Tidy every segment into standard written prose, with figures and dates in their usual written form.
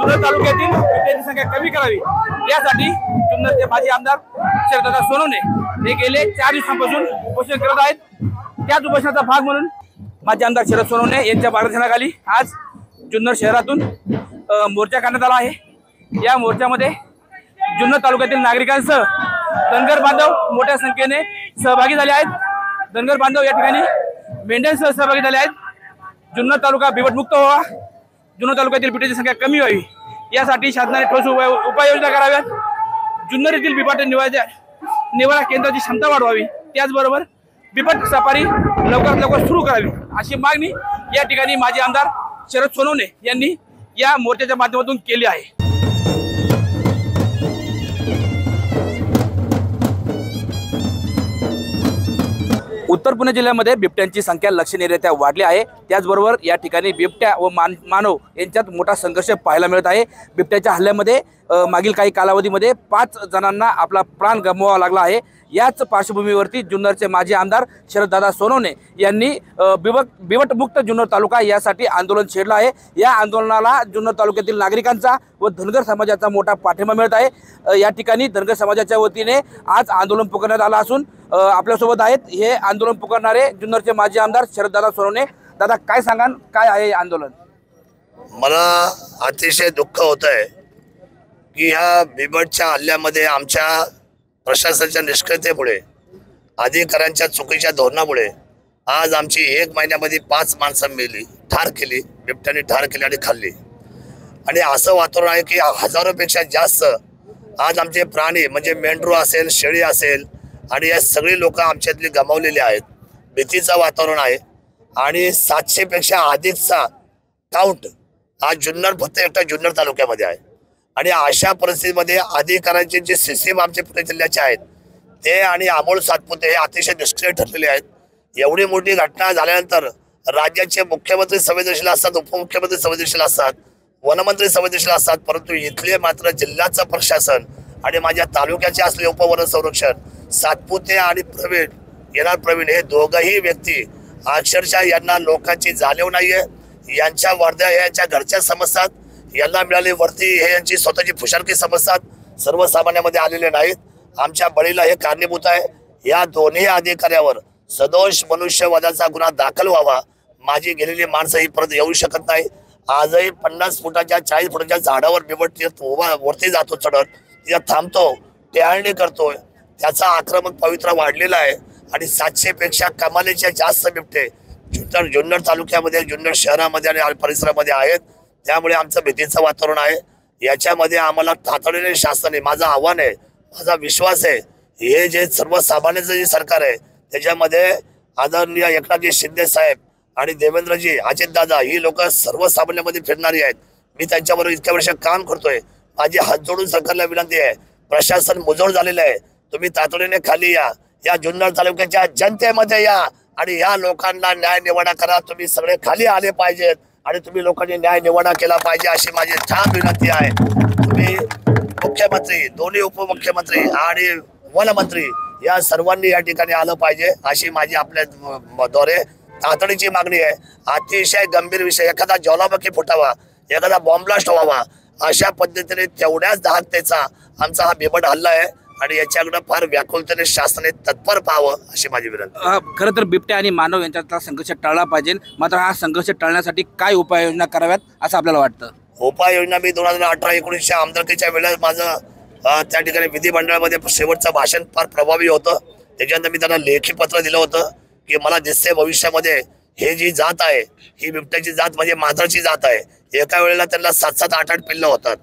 परळ तालुक्यातील बिबट्यांची संख्या कमी करावी यासाठी जुन्नरचे माजी आमदार शरददादा सोनवणे हे गेले 4 दिवसांपासून उपोषण करत आहेत। त्याच उपोषणाचा भाग म्हणून माजी आमदार शरद सोनवणे यांच्या मार्गदर्शनाखाली आज जुन्नर शहरातून मोर्चा काढण्यात आला आहे। या मोर्चामध्ये जुन्नर तालुक्यातील नागरिकांसह धनगर बांधव मोठ्या संख्येने सहभागी झाले आहेत। धनगर बांधव या ठिकाणी मेंढ्यांसह सहभागी झाले आहेत। जुन्नर तालुका बिबटमुक्त व्हावा, जुन्नर तालुक्यातील बिबट्याची संख्या कमी व्हावी यासाठी शासनाने ठोस उपाययोजना कराव्यात। जुन्नर येथील बिबट निवारा केंद्राची क्षमता वाढवावी, त्याचबरोबर बिबट सफारी लवकरात लवकर सुरू करावी अशी मागणी या ठिकाणी माजी आमदार शरद सोनवणे यांनी या मोर्चाच्या माध्यमातून केली आहे। उत्तर पुणे जिल्ह्यामध्ये बिबट्यांची संख्या लक्षणीयरीत्या वाढली आहे। त्याचबरोबर या ठिकाणी बिबट्या व मानव यांच्यात मोठा संघर्ष पाहायला मिळत आहे। बिबट्याच्या हल्ल्यामध्ये मागील काही कालावधीमध्ये 5 जणांना आपला प्राण गमवावा लागला आहे। याच पार्श्वभूमीवरती जुन्नरचे माजी आमदार शरददादा सोनवणे यांनी बिबटमुक्त जुन्नर तालुका यासाठी आंदोलन छेडलं आहे। या आंदोलनाला जुन्नर तालुक्यातील नागरिकांचा व धनगर समाजाचा मोठा पाठिंबा मिळत आहे। या ठिकाणी धनगर समाजाच्या वतीने आज आंदोलन पुकारण्यात आलं असून आपल्यासोबत आहेत हे आंदोलन पुकारणारे जुन्नरचे माजी आमदार शरददादा सोनवणे। दादा, काय सांगाल, काय आहे आंदोलन? मला अतिशय दुःख होत आहे की ह्या बिबटच्या हल्ल्यामध्ये आमच्या प्रशासनाच्या निष्क्रियतेमुळे, अधिकाऱ्यांच्या चुकीच्या धोरणामुळे आज आमची 1 महिन्यामध्ये 5 माणसं मेली, ठार केली, बिबट्याने ठार केली आणि खाल्ली। आणि असं वातावरण आहे की हजारोपेक्षा जास्त आज आमचे प्राणी म्हणजे मेंढरू असेल, शेळी असेल आणि या सगळी लोक आमच्यातली गमावलेली आहेत। भीतीचं वातावरण आहे आणि 700 पेक्षा अधिकचा काउंट आज जुन्नर, फक्त एकटा जुन्नर तालुक्यामध्ये आहे। आणि अशा परिस्थितीमध्ये अधिकाऱ्यांचे जे सिस्टीम आमचे पुणे जिल्ह्याचे आहेत ते आणि अमोल सातपुते हे अतिशय निष्क्रिय ठरलेले आहेत। एवढी मोठी घटना झाल्यानंतर राज्याचे मुख्यमंत्री संवेदनशील असतात, उपमुख्यमंत्री संवेदनशील असतात, वनमंत्री संवेदनशील असतात, परंतु इथले मात्र जिल्ह्याचं प्रशासन आणि माझ्या तालुक्याचे असले उपवन संरक्षण सातपुते आणि प्रवीण हे दोघंही व्यक्ती अक्षरशः यांना लोकांची जाणीव नाहीये। यांच्या वर्ध्या यांच्या घरच्या समजतात, यांना मिळाली वरती हे यांची स्वतःची फुशारकी समजतात, सर्वसामान्यामध्ये आलेले नाहीत। आमच्या बळीला हे कारणीभूत आहे। या दोन्ही अधिकाऱ्यावर सदोष मनुष्यवधाचा गुन्हा दाखल व्हावा। माझी गेलेली माणसं ही परत येऊ शकत नाही। आजही 50 फुटाच्या 40 फुटाच्या झाडावर बिबट वरती जातो, चढत तिथं थांबतो, टेहाळणी करतोय, त्याचा आक्रमक पवित्रा वाढलेला आहे। आणि 700 पेक्षा कमालीच्या जास्त बिबटे जुन्नर तालुक्यामध्ये, जुन्नर शहरामध्ये आणि परिसरामध्ये आहेत। त्यामुळे आमचं भीतीचं वातावरण आहे। याच्यामध्ये आम्हाला तातडीने शासनाने, माझं आव्हान आहे, माझा विश्वास आहे, हे जे सर्वसामान्याचं जे सरकार आहे त्याच्यामध्ये आदरणीय एकनाथजी शिंदे साहेब आणि देवेंद्रजी, अजितदादा ही लोक सर्वसामान्यामध्ये फिरणारी आहेत। मी त्यांच्याबरोबर इतक्या वर्ष काम करतोय। माझी हात जोडून सरकारला विनंती आहे, प्रशासन मुजोर झालेलं आहे, तुम्ही तातडीने खाली या जुन्नर तालुक्याच्या जनतेमध्ये या आणि या लोकांना न्याय निवाडा करा। तुम्ही सगळे खाली आले पाहिजेत आणि तुम्ही लोकांनी न्याय निवाडा केला पाहिजे अशी माझी ठाम विनंती आहे। तुम्ही मुख्यमंत्री, दोन्ही उपमुख्यमंत्री आणि वनमंत्री या सर्वांनी या ठिकाणी आलं पाहिजे अशी माझी आपल्या द्वारे तातडीची मागणी आहे। अतिशय गंभीर विषय, एखादा ज्वालामुखी फुटावा, एखादा बॉम्ब ब्लास्ट व्हावा, अशा पद्धतीने तेवढ्याच दाहकतेचा आमचा हा बिबट हल्ला आहे आणि याच्याकडे फार व्याकुलतेने शासनाने तत्पर पाहावं अशी माझी विनंती। खरं तर बिबट्या आणि मानव यांच्यातला संघर्ष टाळला पाहिजे, मात्र हा संघर्ष टाळण्यासाठी काय उपाययोजना कराव्यात असं आपल्याला वाटतं? उपाययोजना मी 2018-19 आमदारकीच्या वेळेस माझं त्या ठिकाणी विधिमंडळामध्ये शेवटचं भाषण फार प्रभावी होतं। त्याच्यानंतर मी त्यांना लेखी पत्र दिलं होतं की मला दिसते भविष्यामध्ये हे जी जात आहे ही बिबट्याची जात म्हणजे मांजराची जात आहे। एका वेळेला त्यांना 7-7, 8-8 पिल्लं होतात।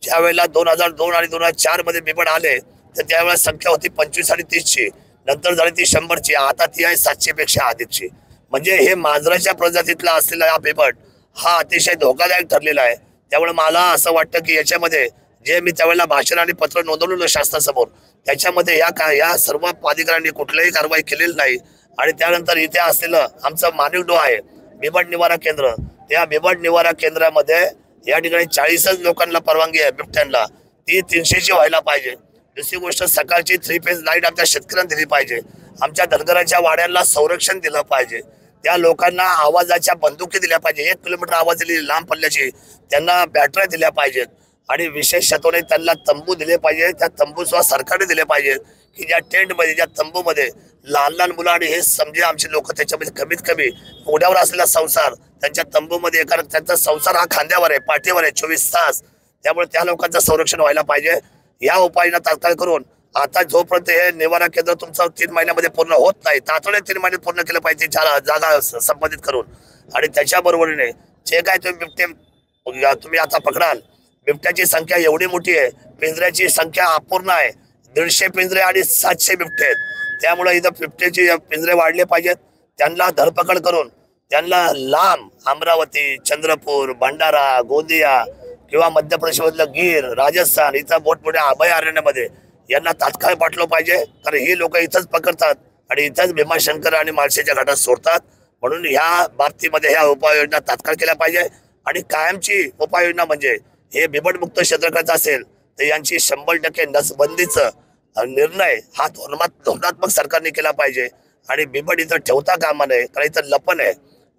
ज्या वेळेला 2002 आणि 2004 मध्ये बिबट आले तर त्यावेळेस संख्या होती 25 आणि 30ची, नंतर झाली ती 100ची, आता ती आहे 700 पेक्षा अधिकची। म्हणजे हे मांजराच्या प्रजातीतला असलेला हा बिबट हा अतिशय धोकादायक ठरलेला आहे। त्यामुळे मला असं वाटतं की याच्यामध्ये जे मी त्यावेळेला भाषण आणि पत्र नोंदवलेलं शासनासमोर त्याच्यामध्ये या सर्व अधिकाऱ्यांनी कुठलीही कारवाई केलेली नाही। आणि त्यानंतर इथे असलेलं आमचं मानिकडो आहे बिबट निवारा केंद्र, त्या बिबट निवारा केंद्रामध्ये या ठिकाणी 40 लोकांना परवानगी आहे बिबट्यांना, ती 300ची व्हायला पाहिजे। दुसरी गोष्ट, सकाळची 3 फेज लाईट आमच्या शेतकऱ्यांना दिली पाहिजे, आमच्या धनगरांच्या वाड्यांना संरक्षण दिलं पाहिजे। त्या लोकांना आवाजाच्या बंदुकी दिल्या पाहिजे, 1 किलोमीटर आवाज दिली लांब पल्ल्याची, त्यांना बॅटऱ्या दिल्या पाहिजेत आणि विशेषत्वाने त्यांना तंबू दिले पाहिजे. त्या तंबू सुद्धा सरकारने दिले पाहिजेत की ज्या टेंटमध्ये ज्या तंबूमध्ये लहान लहान मुलं आणि हे समजे आमचे लोक त्याच्यामध्ये कमीत कमी उड्यावर असलेला संसार त्यांच्या तंबूमध्ये, कारण त्यांचा संसार हा खांद्यावर आहे, पाठीवर आहे 24 तास. त्यामुळे त्या लोकांचं संरक्षण व्हायला पाहिजे. या उपाययोजना तात्काळ करून आता जोपर्यंत हे निवारा केंद्र तुमचं 3 महिन्यामध्ये पूर्ण होत नाही, तातडीने 3 महिन्यात पूर्ण केलं पाहिजे जागा संपादित करून. आणि त्याच्या बरोबरीने जे काय तुम्ही आता पकडाल, बिबट्याची संख्या एवढी मोठी आहे, पिंजऱ्याची संख्या अपूर्ण आहे. 150 पिंजरे आणि 700 बिबटे आहेत. त्यामुळे इथं बिबट्याचे पिंजरे वाढले पाहिजेत. त्यांना धरपकड करून त्यांना लांब अमरावती, चंद्रपूर, भंडारा, गोंदिया किंवा मध्य प्रदेशमधलं गीर, राजस्थान इथं मोठमोठ्या अभयारण्यामध्ये यांना तात्काळ पाठवलं पाहिजे. कारण ही लोक इथंच पकडतात आणि इथंच भीमाशंकर आणि माळशेच्या घाटात सोडतात. म्हणून ह्या बाबतीमध्ये ह्या उपाययोजना तात्काळ केल्या पाहिजे. आणि कायमची उपाययोजना म्हणजे हे बिबटमुक्त क्षेत्र करायचं असेल तर यांची 100% नसबंदीचं निर्णय हा धोरणात्मक सरकारने केला पाहिजे. आणि बिबट इथं ठेवता कामा नये, कारण इथं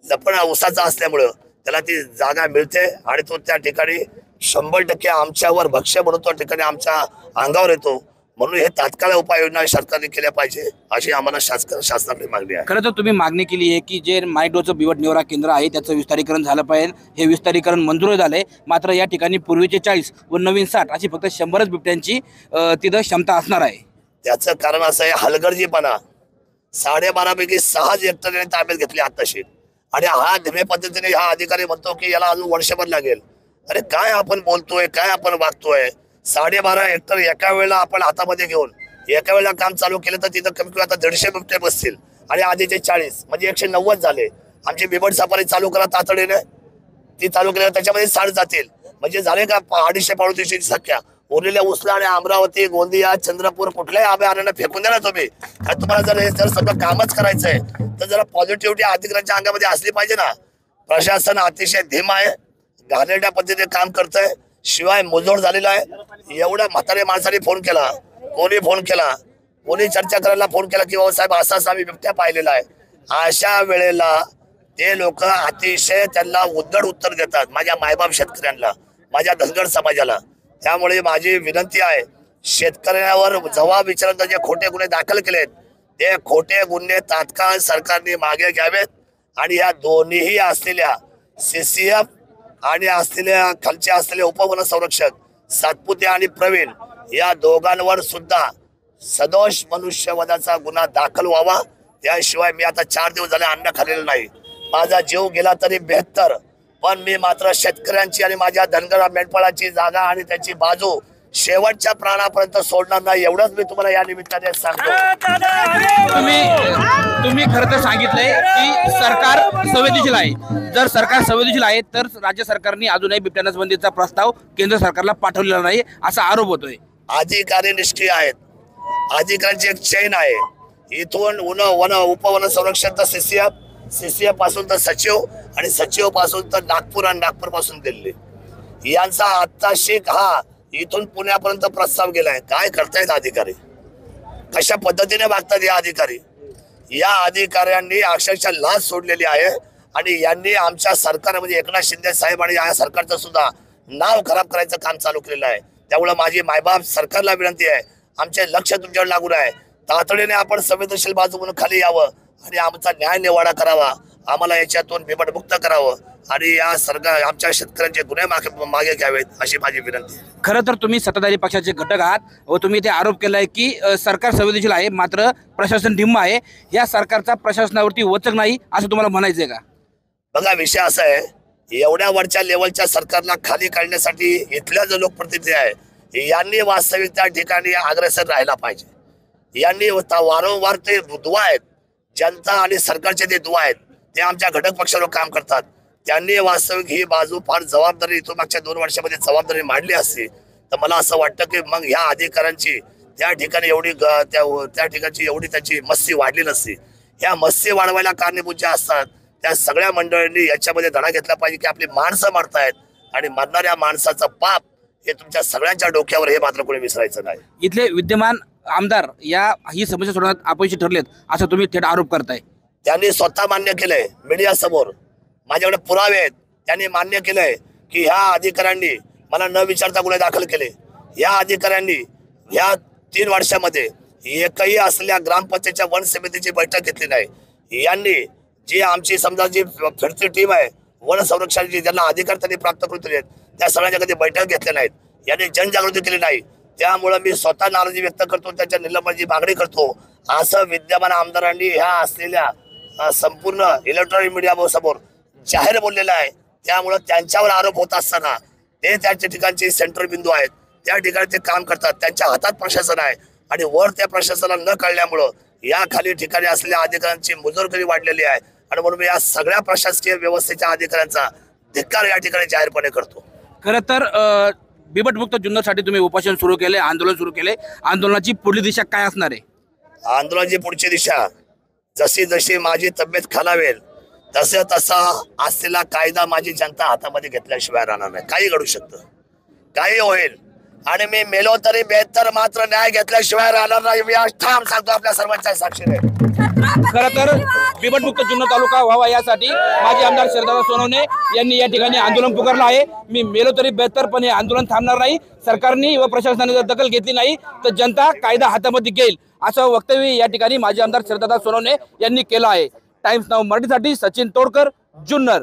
लपण उसाचा असल्यामुळं त्याला ती जागा मिळते आणि तो त्या ठिकाणी 100% आमच्यावर भक्ष्य म्हणून तो ठिकाणी आमच्या अंगावर येतो. म्हणून हे तात्काळ उपाययोजना सरकारने केल्या पाहिजे अशी आम्हाला शासनाकडे मागणी आहे. खरं तर तुम्ही मागणी केली आहे की जे मायडोचं बिबट निवारा केंद्र आहे त्याचं विस्तारीकरण झालं पाहिजे. हे विस्तारीकरण मंजूर झालंय, मात्र या ठिकाणी पूर्वीचे 40 व नवीन 60 अशी फक्त 100च बिबट्यांची तिथं क्षमता असणार आहे. त्याचं कारण असं आहे, हलगर्जीपणा. 12.5 पैकी 6 हेक्टरने ताब्यात घेतली आताशी. आणि हा धीमे पद्धतीने हा अधिकारी म्हणतो की याला अजून वर्षभर लागेल. अरे काय आपण बोलतोय, काय आपण वागतोय. 12.5 हेक्टर एका वेळेला आपण हातामध्ये घेऊन एका वेळेला काम चालू केलं तर तिथं कमी कमी आता 150 बिबटे बसतील आणि आधीचे 40 म्हणजे 190 झाले. आमची बिबट सफारी चालू करा तातडीने, ती चालू केल्यावर त्याच्यामध्ये 60 जातील. म्हणजे झाले का 250-300ची संख्या. उरलेल्या उसला आणि अमरावती, गोंदिया, चंद्रपूर कुठल्याही अभयारण्यांना फेकून द्या ना तुम्ही. कारण तुम्हाला जर सगळं कामच करायचंय तर जरा पॉझिटिव्हिटी अधिकाऱ्यांच्या अंगामध्ये असली पाहिजे ना. प्रशासन अतिशय धीम आहे, घाणेरड्या पद्धतीने काम करतंय, शिवाय मुजोड झालेला आहे. एवढ्या म्हातारे माणसाने फोन केला, कोणी चर्चा करायला फोन केला की बाबा साहेब असाच आम्ही बिबट्या पाहिलेला आहे. अशा वेळेला ते लोक अतिशय त्यांना उद्धट उत्तर देतात माझ्या मायबाप शेतकऱ्यांना, माझ्या धनगर समाजाला. त्यामुळे माझी विनंती आहे, शेतकऱ्यांवर जबाब विचारता जे खोटे गुन्हे दाखल केलेत ते खोटे गुन्हे तात्काळ सरकारने मागे घ्यावेत. आणि या दोन्हीही असलेल्या CCF आणि असलेल्या खालचे असलेले उपवन संरक्षक सातपुते आणि प्रवीण या दोघांवर सुद्धा सदोष मनुष्यवधाचा गुन्हा दाखल व्हावा. त्याशिवाय मी आता 4 दिवस झाले अन्न खाल्लेलं नाही. माझा जीव गेला तरी बेहत्तर, पण मी मात्र शेतकऱ्यांची आणि माझ्या धनगर मेंढपाळाची जागा आणि त्याची बाजू शेवटच्या प्राणापर्यंत सोडणार नाही, एवढंच मी तुम्हाला या निमित्ताने सांगतो. तुम्ही खरं तर सांगितलंय की सरकार संवेदनशील आहे. जर सरकार संवेदनशील आहे तर राज्य सरकारने अजूनही बिबट्या नसबंदीचा प्रस्ताव केंद्र सरकारला पाठवलेला नाही असा आरोप होतोय. अधिकारी निष्क्रिय आहेत. अधिकाऱ्यांची एक चैन आहे. इथून उपवन संरक्षण तर CCF पासून तर सचिव आणि सचिव पासून तर नागपूर आणि नागपूर पासून दिल्ली यांचा आत्ताशी हा इथून पुण्यापर्यंत प्रस्ताव गेलाय. काय करतायत अधिकारी, कशा पद्धतीने वागतात या अधिकारी. या अधिकाऱ्यांनी अक्षरशः लाच सोडलेली आहे. आणि यांनी आमच्या सरकार म्हणजे एकनाथ शिंदे साहेब आणि या सरकारचं सुद्धा नाव खराब करायचं काम चालू केलेलं आहे. त्यामुळे माझी मायबाप सरकारला विनंती आहे, आमचे लक्ष तुमच्यावर लागून आहे. तातडीने आपण संवेदनशील बाजू म्हणून खाली यावं आणि आमचा न्याय निवाडा करावा. आम्हाला याच्यातून बिबटमुक्त करावं आणि या सरकार आमच्या शेतकऱ्यांचे गुन्हे मागे घ्यावेत अशी माझी विनंती आहे. खरं तर तुम्ही सत्ताधारी पक्षाचे घटक आहात व तुम्ही ते आरोप केलाय की सरकार संवेदनशील आहे मात्र प्रशासन ढिम्म आहे. या सरकारचा प्रशासनावरती वचक नाही असं तुम्हाला म्हणायचंय का? बघा, विषय असा आहे, एवढ्या वरच्या लेवलच्या सरकारला खाली काढण्यासाठी इथल्या जो लोकप्रतिनिधी आहे यांनी वास्तविक त्या ठिकाणी अग्रेसर राहायला पाहिजे. यांनी वारंवार ते दुवा आहेत, जनता आणि सरकारचे ते दुवा आहेत, ते आमच्या घटक पक्षावर काम करतात. त्यांनी वास्तविक ही बाजू फार जबाबदारी इथून मागच्या 2 वर्षामध्ये जबाबदारी मांडली असती तर मला असं वाटतं की मग ह्या अधिकाऱ्यांची त्या ठिकाणी एवढी त्या ठिकाणची एवढी त्याची मस्ती वाढली नसती. ह्या मस्ती वाढवायला कारणीभूत ज्या असतात त्या सगळ्या मंडळींनी याच्यामध्ये धडा घेतला पाहिजे की आपली माणसं मरतायत आणि मरणाऱ्या माणसाचं पाप हे तुमच्या सगळ्यांच्या डोक्यावर, हे मात्र कोणी विसरायचं नाही. इथले विद्यमान आमदार ही समस्या सोडवण्यात अपयशी ठरलेत असं तुम्ही थेट आरोप करताय. त्यांनी स्वतः मान्य केलंय मीडिया समोर, माझ्याकडे पुरावे आहेत, त्यांनी मान्य केलंय की ह्या अधिकाऱ्यांनी मला न विचारता गुन्हे दाखल केले. या अधिकाऱ्यांनी ह्या 3 वर्षामध्ये एकही असलेल्या ग्रामपंचायतच्या वन समितीची बैठक घेतली नाही. यांनी जी आमची समजा जी फिरती टीम आहे वन संरक्षणाची, ज्यांना अधिकार त्यांनी प्राप्त करून दिले त्या सगळ्यांच्या कधी बैठक घेतल्या नाहीत. यांनी जनजागृती केली नाही. त्यामुळे मी स्वतः नाराजी व्यक्त करतो, त्यांच्या निलंबनाची मागणी करतो. असं विद्यमान आमदारांनी ह्या असलेल्या संपूर्ण इलेक्ट्रॉनिक मीडिया समोर जाहीर बोललेलं आहे. त्यामुळं त्यांच्यावर आरोप होत असताना ते त्यांच्या ठिकाणचे सेंटर बिंदू आहेत, त्या ठिकाणी ते काम करतात. त्यांच्या हातात प्रशासन आहे आणि वर त्या प्रशासनाला न कळल्यामुळं या खाली ठिकाणी असलेल्या अधिकाऱ्यांची मुजोरकरी वाढलेली आहे. आणि म्हणून मी या सगळ्या प्रशासकीय व्यवस्थेच्या अधिकाऱ्यांचा धिक्कार या ठिकाणी जाहीरपणे करतो. खरं तर बिबटमुक्त जुन्नरसाठी तुम्ही उपोषण सुरू केले, आंदोलन सुरू केले. आंदोलनाची पुढली दिशा काय असणार आहे? आंदोलनाची पुढची दिशा जशी जशी माझी तब्येत खालावेल तसं तसा असलेला कायदा माझी जनता हातामध्ये घेतल्याशिवाय राहणार नाही. काही घडू शकतं, काही होईल आणि मी मेलो तरी बेहतर, मात्र न्याय घेतल्याशिवाय राहणार नाही. मी आज ठाम सांगतो आपल्या सर्वांच्या साक्षीने. खरं तर बिबटमुक्त जुन्नर तालुका व्हावा यासाठी माजी आमदार शरददादा सोनवणे यांनी या ठिकाणी आंदोलन पुकारलं आहे. मी मेलो तरी बेहतर, पण हे आंदोलन थांबणार नाही. सरकारने व प्रशासनाने जर दखल घेतली नाही तर जनता कायदा हातामध्ये घेईल, असं वक्तव्य या ठिकाणी माजी आमदार शरददादा सोनवणे यांनी केलं आहे. टाइम्स नाऊ मराठीसाठी सचिन तोडकर, जुन्नर.